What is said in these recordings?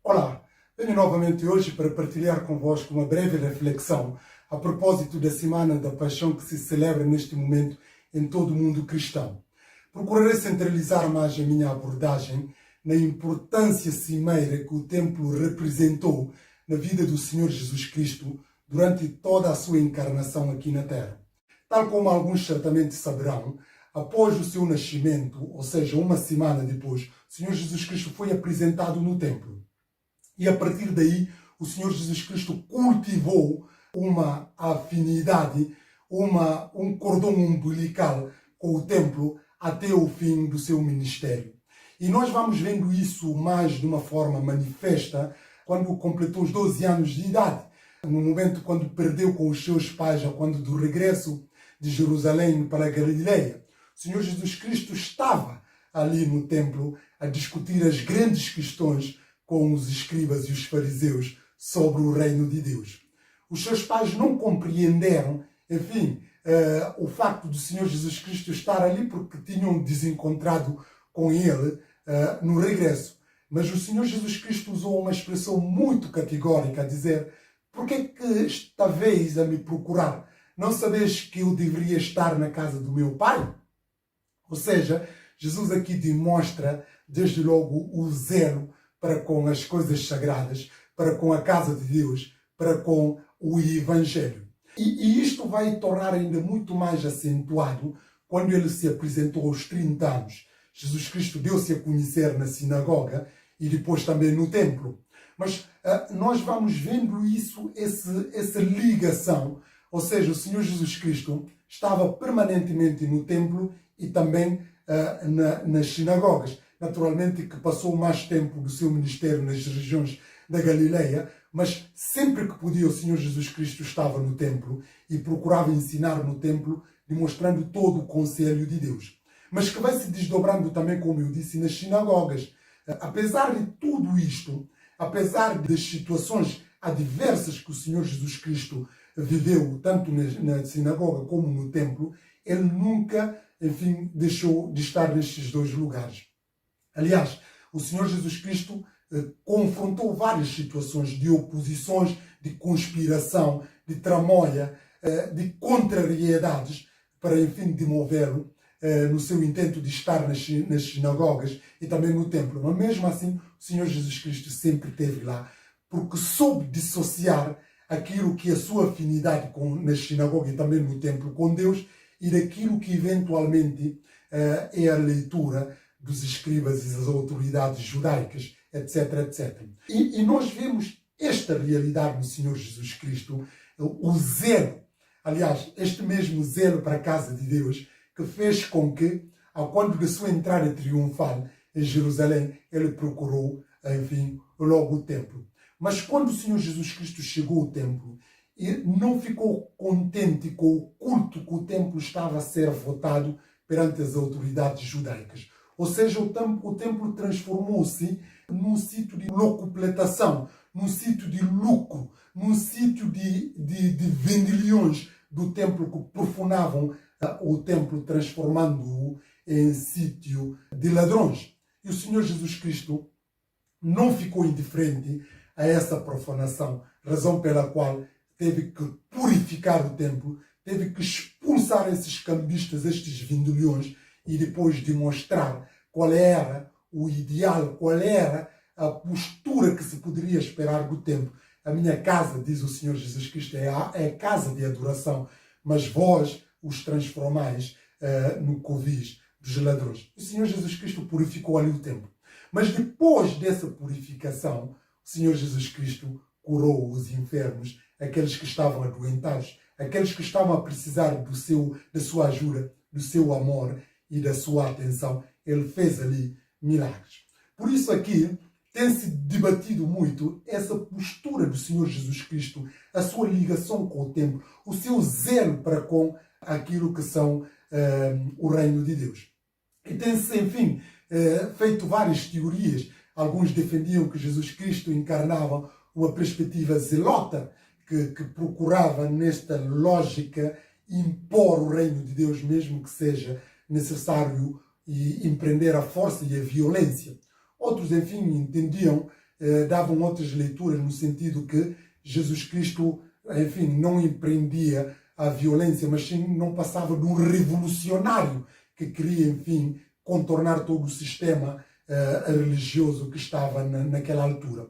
Olá, venho novamente hoje para partilhar convosco uma breve reflexão a propósito da Semana da Paixão que se celebra neste momento em todo o mundo cristão. Procurarei centralizar mais a minha abordagem na importância cimeira que o templo representou na vida do Senhor Jesus Cristo durante toda a sua encarnação aqui na Terra. Tal como alguns certamente saberão, após o seu nascimento, ou seja, uma semana depois, o Senhor Jesus Cristo foi apresentado no templo. E a partir daí, o Senhor Jesus Cristo cultivou uma afinidade, um cordão umbilical com o templo até o fim do seu ministério. E nós vamos vendo isso mais de uma forma manifesta quando completou os 12 anos de idade, no momento quando perdeu com os seus pais, quando do regresso de Jerusalém para a Galileia. O Senhor Jesus Cristo estava ali no templo a discutir as grandes questões com os escribas e os fariseus sobre o reino de Deus. Os seus pais não compreenderam, o facto do Senhor Jesus Cristo estar ali porque tinham desencontrado com ele no regresso. Mas o Senhor Jesus Cristo usou uma expressão muito categórica, a dizer: por que estavais a me procurar? Não sabeis que eu deveria estar na casa do meu Pai? Ou seja, Jesus aqui demonstra desde logo o zelo para com as coisas sagradas, para com a casa de Deus, para com o Evangelho. E isto vai tornar ainda muito mais acentuado quando ele se apresentou aos 30 anos. Jesus Cristo deu-se a conhecer na sinagoga e depois também no templo. Mas nós vamos vendo essa ligação, ou seja, o Senhor Jesus Cristo estava permanentemente no templo e também nas sinagogas. Naturalmente que passou mais tempo do seu ministério nas regiões da Galileia, mas sempre que podia o Senhor Jesus Cristo estava no templo e procurava ensinar no templo, demonstrando todo o conselho de Deus. Mas que vai se desdobrando também, como eu disse, nas sinagogas. Apesar de tudo isto, apesar das situações adversas que o Senhor Jesus Cristo viveu, tanto na sinagoga como no templo, ele nunca, deixou de estar nestes dois lugares. Aliás, o Senhor Jesus Cristo confrontou várias situações de oposições, de conspiração, de tramóia, de contrariedades, para, demovê-lo no seu intento de estar nas sinagogas e também no templo. Mas mesmo assim, o Senhor Jesus Cristo sempre esteve lá, porque soube dissociar aquilo que é a sua afinidade nas sinagogas e também no templo com Deus e daquilo que eventualmente é a leitura dos escribas e das autoridades judaicas, etc, etc. E nós vemos esta realidade no Senhor Jesus Cristo, o zelo, aliás, este mesmo zelo para a casa de Deus, que fez com que, ao quando da sua entrada triunfal em Jerusalém, ele procurou, logo o templo. Mas quando o Senhor Jesus Cristo chegou ao templo, ele não ficou contente com o culto que o templo estava a ser votado perante as autoridades judaicas. Ou seja, o templo transformou-se num sítio de locupletação, num sítio de lucro, num sítio de vendilhões do templo que profanavam o templo, transformando-o em sítio de ladrões. E o Senhor Jesus Cristo não ficou indiferente a essa profanação, razão pela qual teve que purificar o templo, teve que expulsar esses cambistas, estes vendilhões, e depois demonstrar qual era o ideal, qual era a postura que se poderia esperar do templo. A minha casa, diz o Senhor Jesus Cristo, é a casa de adoração, mas vós os transformais no covis dos ladrões. O Senhor Jesus Cristo purificou ali o templo. Mas depois dessa purificação, o Senhor Jesus Cristo curou os enfermos, aqueles que estavam adoentados, aqueles que estavam a precisar da sua ajuda, do seu amor e da sua atenção. Ele fez ali milagres. Por isso aqui tem-se debatido muito essa postura do Senhor Jesus Cristo, a sua ligação com o templo, o seu zelo para com aquilo que são o reino de Deus. E tem-se, feito várias teorias. Alguns defendiam que Jesus Cristo encarnava uma perspectiva zelota, que procurava, nesta lógica, impor o reino de Deus, mesmo que seja necessário empreender a força e a violência. Outros, entendiam davam outras leituras no sentido que Jesus Cristo, enfim, não empreendia a violência, mas sim não passava de um revolucionário que queria, enfim, contornar todo o sistema religioso que estava naquela altura.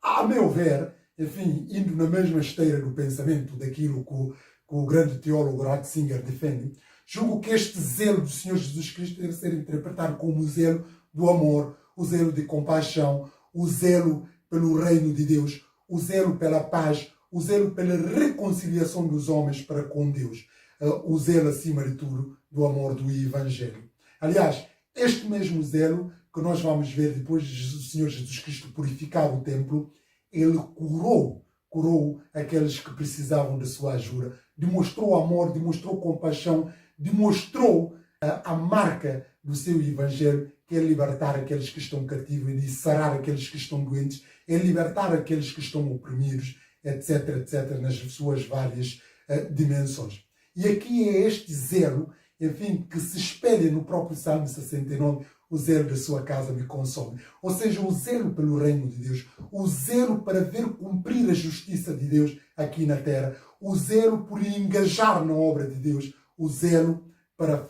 A meu ver, enfim, indo na mesma esteira do pensamento daquilo que o grande teólogo Ratzinger defende, julgo que este zelo do Senhor Jesus Cristo deve ser interpretado como o zelo do amor, o zelo de compaixão, o zelo pelo reino de Deus, o zelo pela paz, o zelo pela reconciliação dos homens para com Deus, o zelo, acima de tudo, do amor do Evangelho. Aliás, este mesmo zelo que nós vamos ver depois de o Senhor Jesus Cristo purificar o templo, ele curou aqueles que precisavam de sua ajuda, demonstrou amor, demonstrou compaixão, demonstrou a marca do seu Evangelho, que é libertar aqueles que estão cativos e sarar aqueles que estão doentes, é libertar aqueles que estão oprimidos, etc, etc, nas suas várias dimensões. E aqui é este zelo, enfim, que se espelha no próprio Salmo 69, o zelo da sua casa me consome. Ou seja, o zelo pelo reino de Deus, o zelo para ver cumprir a justiça de Deus aqui na terra, o zelo por engajar na obra de Deus, o zelo para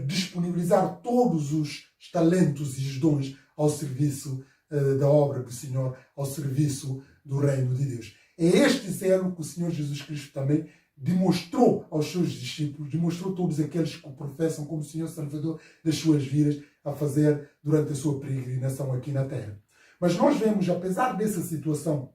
disponibilizar todos os talentos e os dons ao serviço da obra do Senhor, ao serviço do reino de Deus. É este zelo que o Senhor Jesus Cristo também demonstrou aos seus discípulos, demonstrou a todos aqueles que o professam como Senhor Salvador das suas vidas a fazer durante a sua peregrinação aqui na terra. Mas nós vemos, apesar dessa situação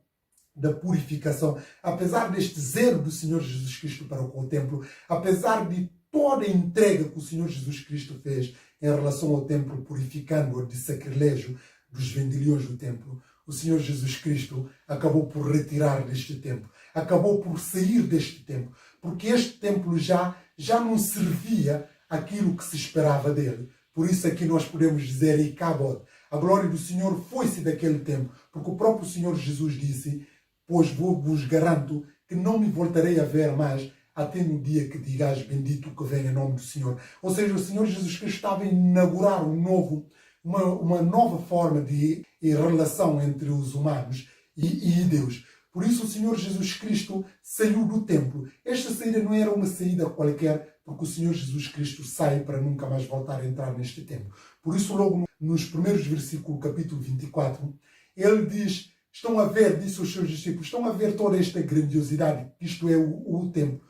da purificação, apesar deste zelo do Senhor Jesus Cristo para com o templo, apesar de toda a entrega que o Senhor Jesus Cristo fez em relação ao templo, purificando-o de sacrilégio dos vendilhões do templo, o Senhor Jesus Cristo acabou por retirar deste templo, acabou por sair deste templo, porque este templo já não servia aquilo que se esperava dele. Por isso aqui nós podemos dizer Icabod, a glória do Senhor foi-se daquele templo, porque o próprio Senhor Jesus disse, pois vos garanto que não me voltarei a ver mais até no dia que digais bendito que venha em nome do Senhor. Ou seja, o Senhor Jesus Cristo estava a inaugurar uma nova forma de relação entre os humanos e Deus. Por isso o Senhor Jesus Cristo saiu do templo. Esta saída não era uma saída qualquer, porque o Senhor Jesus Cristo sai para nunca mais voltar a entrar neste templo. Por isso logo nos primeiros versículos, capítulo 24, ele diz, estão a ver, disse aos seus discípulos, estão a ver toda esta grandiosidade, isto é o templo,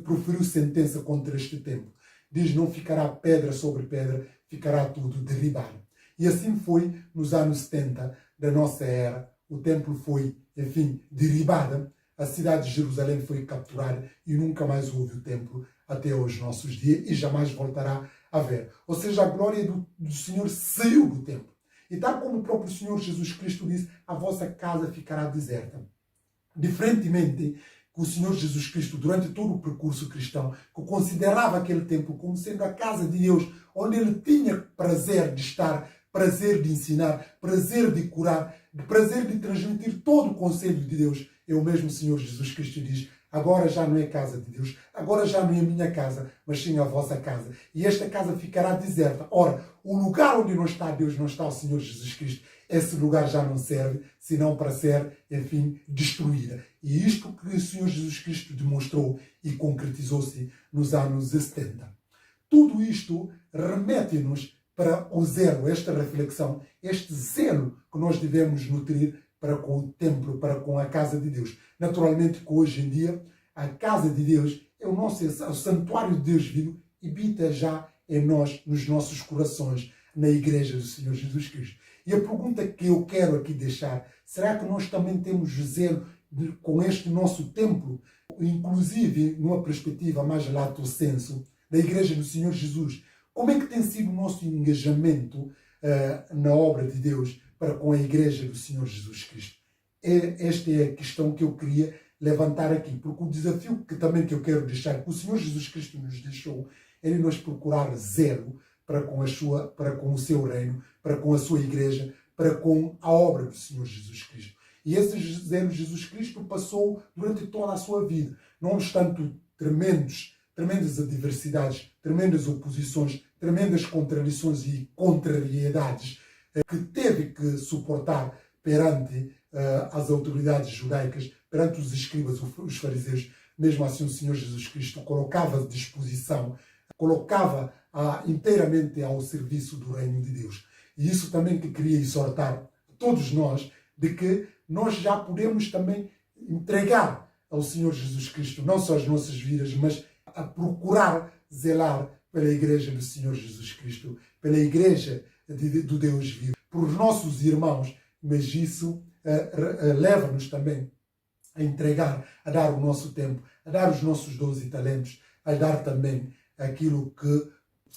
proferiu sentença contra este templo. Diz, não ficará pedra sobre pedra, ficará tudo derribado. E assim foi nos anos 70 da nossa era. O templo foi, enfim, derribado. A cidade de Jerusalém foi capturada e nunca mais houve o templo até os nossos dias e jamais voltará a haver. Ou seja, a glória do Senhor saiu do templo. E tal como o próprio Senhor Jesus Cristo disse, a vossa casa ficará deserta. Diferentemente que o Senhor Jesus Cristo, durante todo o percurso cristão, que considerava aquele templo como sendo a casa de Deus, onde ele tinha prazer de estar, prazer de ensinar, prazer de curar, prazer de transmitir todo o conselho de Deus. É o mesmo Senhor Jesus Cristo diz, agora já não é casa de Deus, agora já não é a minha casa, mas sim a vossa casa. E esta casa ficará deserta. Ora, o lugar onde não está Deus, não está o Senhor Jesus Cristo. Esse lugar já não serve, senão para ser, enfim, destruída. E isto que o Senhor Jesus Cristo demonstrou e concretizou-se nos anos 70. Tudo isto remete-nos para o zelo, esta reflexão, este zelo que nós devemos nutrir para com o templo, para com a casa de Deus. Naturalmente que hoje em dia a casa de Deus é o santuário de Deus vivo e habita já em nós, nos nossos corações, na igreja do Senhor Jesus Cristo. E a pergunta que eu quero aqui deixar, será que nós também temos zelo com este nosso templo? Inclusive, numa perspectiva mais lato sensu, da igreja do Senhor Jesus. Como é que tem sido o nosso engajamento na obra de Deus para com a igreja do Senhor Jesus Cristo? Esta é a questão que eu queria levantar aqui, porque o desafio que eu quero deixar, que o Senhor Jesus Cristo nos deixou, é de nós procurar zelo para com o seu reino, para com a sua igreja, para com a obra do Senhor Jesus Cristo. E esse zelo de Jesus Cristo passou durante toda a sua vida, não obstante tremendas adversidades, tremendas oposições, tremendas contradições e contrariedades que teve que suportar perante as autoridades judaicas, perante os escribas, os fariseus. Mesmo assim, o Senhor Jesus Cristo colocava à disposição, colocava inteiramente ao serviço do reino de Deus. E isso também que queria exortar todos nós, de que nós já podemos também entregar ao Senhor Jesus Cristo, não só as nossas vidas, mas a procurar zelar pela igreja do Senhor Jesus Cristo, pela igreja do Deus vivo, por os nossos irmãos, mas isso leva-nos também a entregar, a dar o nosso tempo, a dar os nossos 12 talentos, a dar também aquilo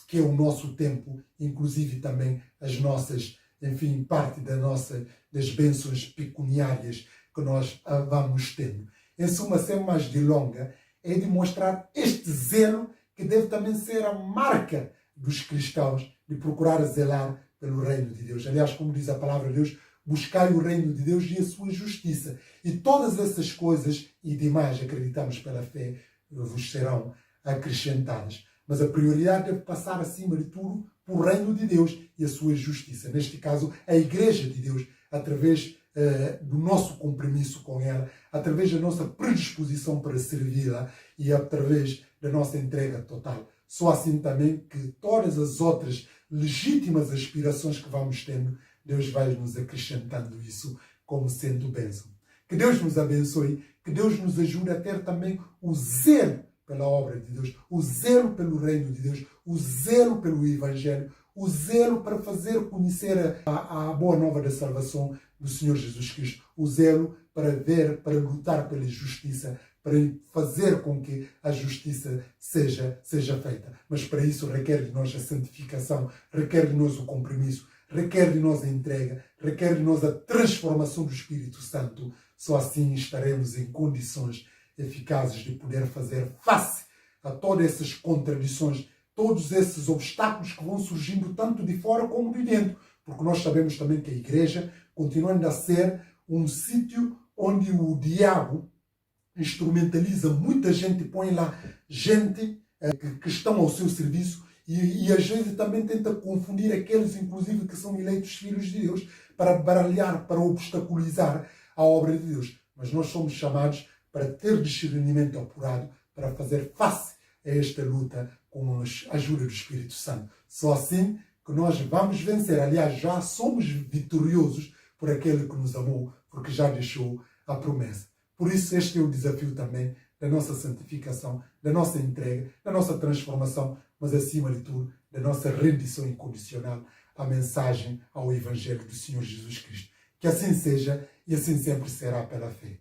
que é o nosso tempo, inclusive também as nossas, enfim, parte das bênçãos pecuniárias que nós vamos tendo. Em suma, sem mais delonga, é de mostrar este zelo que deve também ser a marca dos cristãos de procurar zelar pelo reino de Deus. Aliás, como diz a palavra de Deus, buscai o reino de Deus e a sua justiça. E todas essas coisas e demais, acreditamos pela fé, vos serão acrescentadas. Mas a prioridade deve passar, acima de tudo, por o reino de Deus e a sua justiça. Neste caso, a igreja de Deus, através do nosso compromisso com ela, através da nossa predisposição para servi-la e através da nossa entrega total. Só assim também que todas as outras legítimas aspirações que vamos tendo, Deus vai nos acrescentando isso como sendo bênção. Que Deus nos abençoe, que Deus nos ajude a ter também o zelo pela obra de Deus, o zelo pelo reino de Deus, o zelo pelo Evangelho, o zelo para fazer conhecer a boa nova da salvação do Senhor Jesus Cristo, o zelo para lutar pela justiça, para fazer com que a justiça seja feita. Mas para isso requer de nós a santificação, requer de nós o compromisso, requer de nós a entrega, requer de nós a transformação do Espírito Santo. Só assim estaremos em condições eficazes de poder fazer face a todas essas contradições, todos esses obstáculos que vão surgindo tanto de fora como de dentro. Porque nós sabemos também que a igreja continua a ser um sítio onde o diabo instrumentaliza muita gente, põe lá gente que estão ao seu serviço e às vezes também tenta confundir aqueles, inclusive, que são eleitos filhos de Deus, para baralhar, para obstaculizar a obra de Deus. Mas nós somos chamados para ter discernimento apurado, para fazer face a esta luta com a ajuda do Espírito Santo. Só assim que nós vamos vencer. Aliás, já somos vitoriosos por aquele que nos amou, porque já deixou a promessa. Por isso, este é o desafio também da nossa santificação, da nossa entrega, da nossa transformação, mas acima de tudo, da nossa rendição incondicional à mensagem, ao Evangelho do Senhor Jesus Cristo. Que assim seja e assim sempre será pela fé.